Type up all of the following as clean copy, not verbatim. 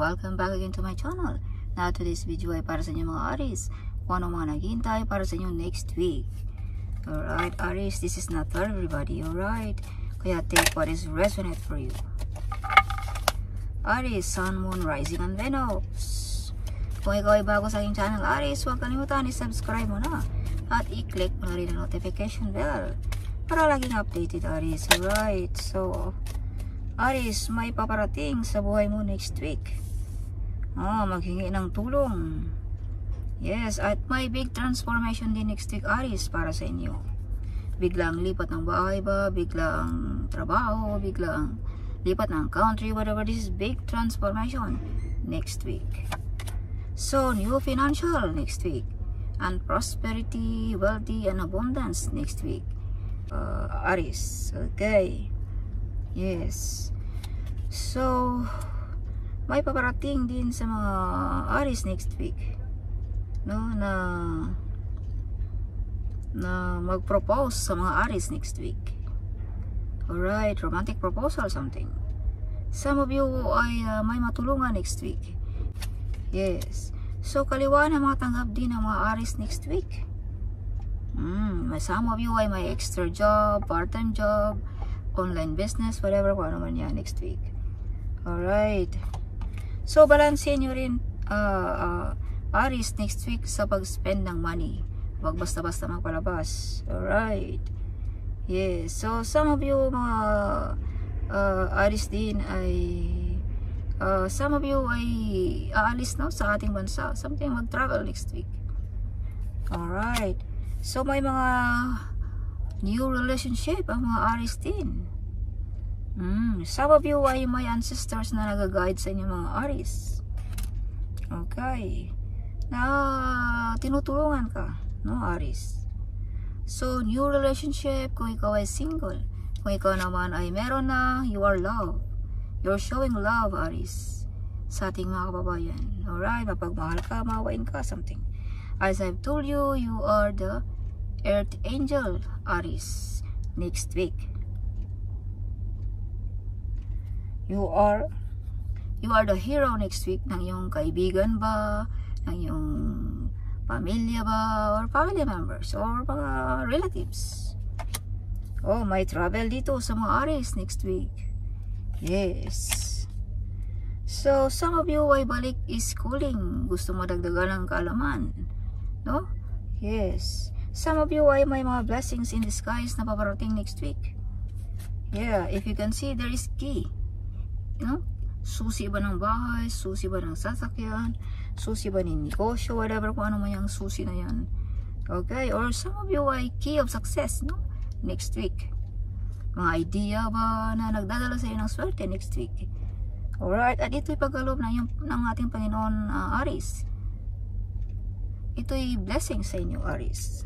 welcome back again to my channel. Now today's video ay para sa inyo mga Aries, kung ano mga naghihintay para sa inyo next week. Alright Aries, this is not for everybody, alright? Kaya take what is resonate for you. Aries, Sun, Moon, Rising, and Venus. Kung ikaw ay bago sa aking channel Aries, huwag kalimutan i-subscribe mo na at i-click mo na rin ang notification bell para laging updated Aries. Alright, so Aries, may paparating sa buhay mo next week. Maghingi ng tulong. Yes, at may big transformation din next week Aries para sa inyo. Biglang lipat ng bahay ba, biglang trabaho, biglang lipat ng country, whatever. This is big transformation next week. So, new financial next week. And prosperity, wealthy, and abundance next week. Aries, okay. Yes. So, may paparating din sa mga Aries next week. No, na mag-propose sa mga Aries next week. Alright, romantic proposal something. Some of you ay may matulungan next week. Yes. So, kaliwa na matanggap din ng mga Aries next week. Some of you ay may extra job, part-time job, online business, whatever, kung ano man yan next week. Alright. So, balansin nyo rin Aries next week sa pag-spend ng money. Huwag basta-basta magpalabas. Alright. Yes. So, some of you mga Aries din ay some of you ay aalis no, sa ating bansa. Something mag-travel next week. Alright. So, may mga new relationship ang mga Aries din. Some of you ay may ancestors na nag-guide sa inyo mga Aries. Okay. Na tinutulungan ka, no Aries. So, new relationship kung ikaw ay single. Kung ikaw naman ay meron na, you are love. You're showing love, Aries, sa ating mga kababayan. Alright, mapagmahal ka, mawain ka, something. As I've told you, you are the Earth Angel, Aries, next week. You are the hero next week ng iyong kaibigan ba, ng iyong pamilya ba, or family members, or mga relatives. May travel dito sa mga Aries next week. Yes. So, some of you ay balik schooling. Gusto mo dagdagan ng kaalaman. No? Yes. Some of you ay may mga blessings in disguise na paparating next week. Yeah, if you can see, there is key. You know? Susi ba ng bahay, susi ba ng sasakyan, susi ba ng negosyo, whatever, kung ano man yung susi na yan. Okay? Or some of you ay key of success, no? Next week. Mga idea ba na nagdadala sa iyo ng swerte next week. Alright? At ito'y pagkaloob ng ating Panginoon Aries. Ito'y blessing sa inyo Aries.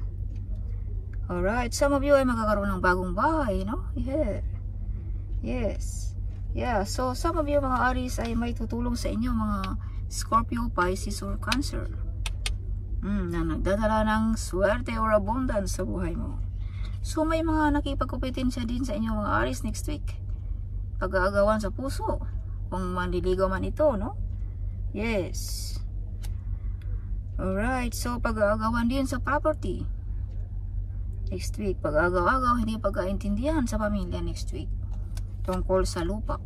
Alright? Some of you ay magkakaroon ng bagong bahay, no? Yeah. Yes. Yeah, so some of you mga Aries ay may tutulong sa inyo mga Scorpio, Pisces, or Cancer. Na nagdadala ng swerte or abundance sa buhay mo. So may mga nakipagkompetensya din sa inyo mga Aries next week. Pag-aagawan sa puso. Kung manliligaw man ito, no? Yes. Alright, so pag-aagawan din sa property. Next week, pag-agaw-agaw, hindi pagkaintindihan sa pamilya next week. Tungkol sa lupa.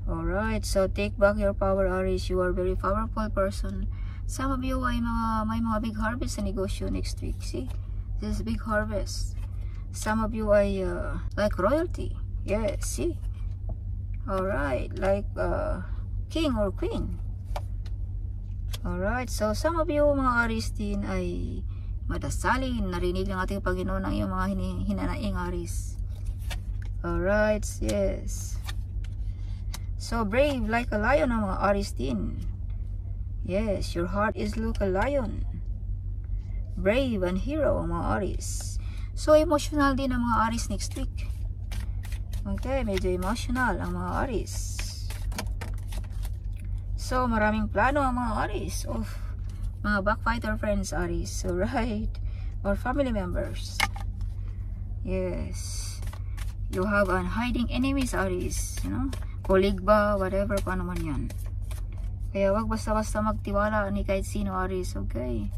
Alright, so take back your power Aries. You are a very powerful person. Some of you ay may mga big harvest sa negosyo next week. See? This is big harvest. Some of you ay like royalty. Yes, see? Alright, like king or queen. Alright, so some of you mga Aries din ay madasalin. Narinig ng ating Panginoon ang iyong mga hinanaing Aries. Alright, yes. So brave like a lion ang mga Aries din. Yes, your heart is like a lion. Brave and hero ang mga Aries. So emotional din ang mga Aries next week. Okay, medyo emotional ang mga Aries. So maraming plano ang mga Aries. Mga backfighter friends Aries. Alright. Or family members. Yes. You have hiding enemies Aries, you know, colleague ba, whatever, kung ano man yan. Kaya wag basta-basta magtiwala ni kahit sino, Aries, okay?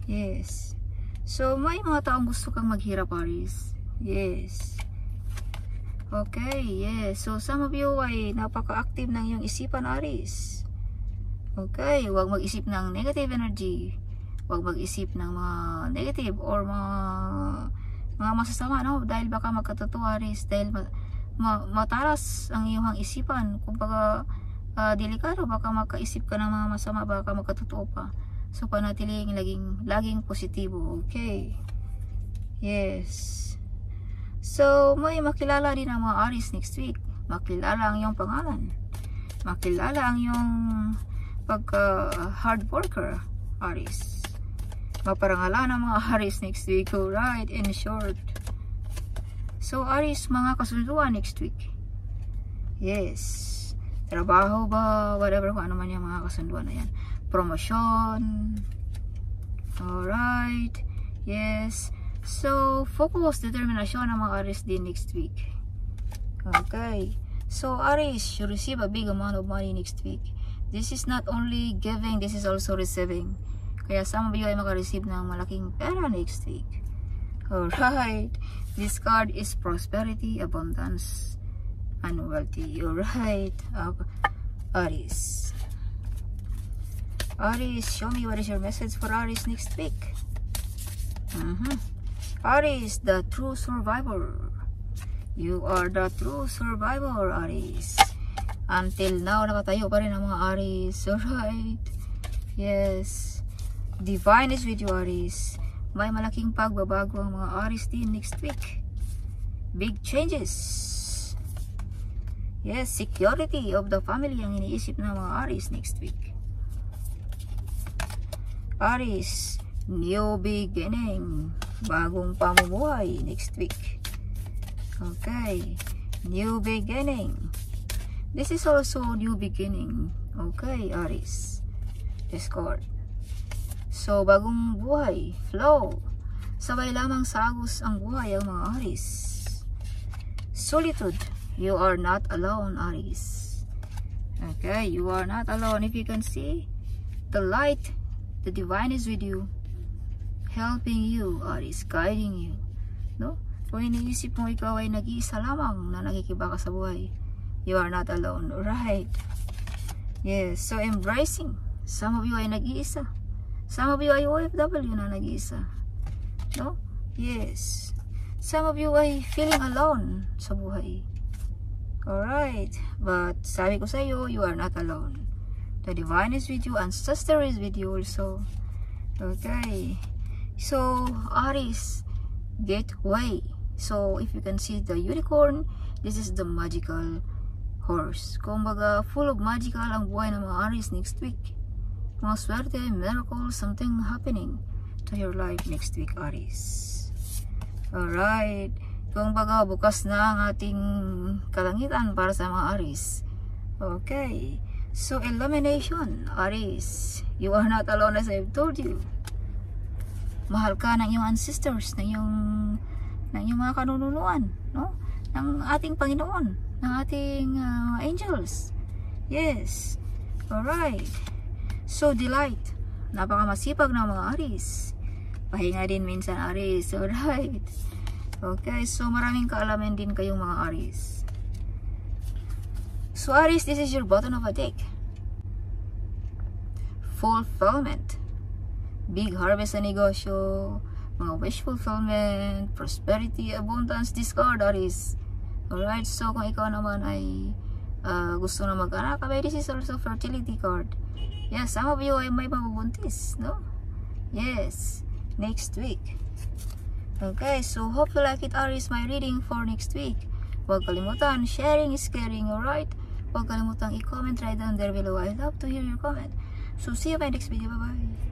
Yes. So, may mga taong gusto kang maghirap, Aries. Yes. Okay, yes. So, some of you ay napaka-active ng iyong isipan, Aries. Okay, huwag mag-isip ng negative energy. Huwag mag-isip ng mga negative or mga masasama, no? Dahil baka magkatotoo, Aries. Dahil matalas ang iyong isipan. Kung baka delikado, baka makaisip ka ng mga masama, baka magkatotoo pa. So, panatiling laging positibo. Okay. Yes. So, may makilala din ang mga Aries next week. Makilala ang iyong pangalan. Makilala ang iyong hard worker, Aries. Maparangalan ang mga Aries next week. Alright, in short. So, Aries, mga kasunduan next week. Yes. Trabaho ba, whatever, kung ano man yung mga kasunduan na yan. Promotion. Alright. Yes. So, focus, determinasyon ng mga Aries din next week. Okay. So, Aries, you receive a big amount of money next week. This is not only giving, this is also receiving. Kaya some of you ay makareceive ng malaking pera next week. Alright. This card is prosperity, abundance, and wealthy. Alright. Aries. Aries, show me what is your message for Aries next week. Aries, the true survivor. You are the true survivor, Aries. Until now, nakatayo pa rin ang mga Aries. Alright. Yes. Divine is with you, Aries. May malaking pagbabago ang mga Aries din next week. Big changes. Yes, security of the family ang iniisip ng mga Aries next week. Aries, new beginning. Bagong pamumuhay next week. Okay. New beginning. This is also new beginning. Okay, Aries. Discord. So, bagong buhay. Flow. Sabay lamang sa agos ang buhay ang mga Aries. Solitude. You are not alone, Aries. Okay, you are not alone. If you can see, the light, the divine is with you. Helping you, Aries, guiding you. No? Kung iniisip mo ikaw ay nag-iisa lamang na nakikibaka sa buhay, you are not alone. Right? Yes. So, embracing. Some of you ay nag-iisa. Some of you ay OFW na nag-iisa. No? Yes. Some of you ay feeling alone sa buhay. Alright. But, sabi ko sa iyo, you are not alone. The divine is with you. Ancestor is with you also. Okay. So, Aries, gateway. So, if you can see the unicorn, this is the magical horse. Kumbaga, full of magical ang buhay ng mga Aries next week. Mga swerte, miracle, something happening to your life next week, Aries. Alright. Kumbaga, bukas na ang ating kalangitan para sa mga Aries. Okay. So, illumination, Aries. You are not alone as I've told you. Mahal ka ng iyong ancestors, ng iyong mga kanununuan, no? Ng ating Panginoon, ng ating angels. Yes. Alright. So, delight. Napakamasipag ng mga Aries. Pahinga din minsan, Aries. Alright. Okay. So, maraming kaalaman din kayong mga Aries. So, Aries, this is your bottom of a deck. Fulfillment. Big harvest sa negosyo, mga wish fulfillment, prosperity, abundance, discard, Aries. Alright, so kung ikaw naman ay gusto na mag-anak, this is also fertility card. Yes, some of you ay may mabubuntis, no? Yes, next week. Okay, so hope you like it, Aries, my reading for next week. Huwag kalimutan, sharing is caring, alright? Huwag kalimutan i-comment right down there below. I love to hear your comment. So see you in my next video. Bye-bye.